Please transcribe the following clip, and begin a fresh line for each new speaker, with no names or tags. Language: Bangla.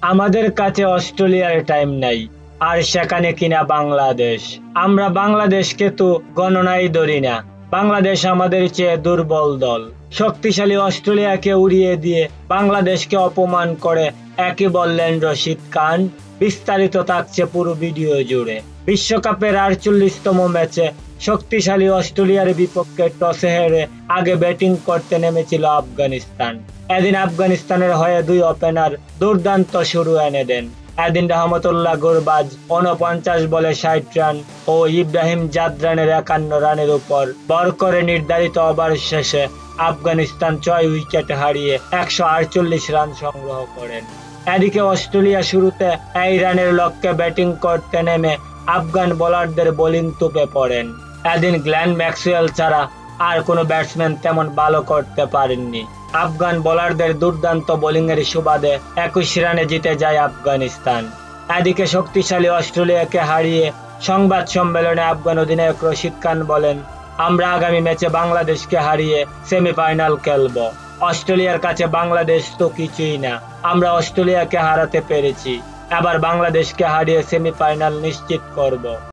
আমাদের কাছে অস্ট্রেলিয়ার টাইম নাই, আর সেখানে কিনা বাংলাদেশ। আমরা বাংলাদেশকে তো গণনাই ধরি না। বাংলাদেশ আমাদের চেয়ে দুর্বল দল। শক্তিশালী অস্ট্রেলিয়াকে উড়িয়ে দিয়ে বাংলাদেশকে অপমান করে একই বললেন রশিদ খান। বিস্তারিত থাকছে পুরো ভিডিও জুড়ে। বিশ্বকাপের 48তম ম্যাচে শক্তিশালী অস্ট্রেলিয়ার বিপক্ষে টসে হেরে আগে ব্যাটিং করতে নেমেছিল আফগানিস্তান। এদিন আফগানিস্তানের হয়ে দুই ওপেনার দুর্দান্ত শুরু এনে দেন। এদিন রহমতুল্লাহ গুরবাজ 49 বলে 60 রান ও ইব্রাহিম জাদরানের 51 রানের উপর ভর করে নির্ধারিত ওভার শেষে আফগানিস্তান 6 উইকেট হারিয়ে 148 রান সংগ্রহ করেন। এদিকে অস্ট্রেলিয়া শুরুতে এই রানের লক্ষ্যে ব্যাটিং করতে নেমে আফগান বোলারদের বোলিং তুপে পড়েন। এদিন গ্লেন ম্যাক্সওয়েল ছাড়া আর কোনো ব্যাটসম্যান তেমন ভালো করতে পারেননি। আফগান বোলারদের দুর্দান্ত বোলিংয়ের সুবাদে 21 রানে জিতে যায় আফগানিস্তান। এদিকে শক্তিশালী অস্ট্রেলিয়াকে হারিয়ে সংবাদ সম্মেলনে আফগান অধিনায়ক রশিদ খান বলেন, আমরা আগামী ম্যাচে বাংলাদেশকে হারিয়ে সেমিফাইনাল খেলব। অস্ট্রেলিয়ার কাছে বাংলাদেশ তো কিছুই না। আমরা অস্ট্রেলিয়াকে হারাতে পেরেছি, এবার বাংলাদেশকে হারিয়ে সেমিফাইনাল নিশ্চিত করব।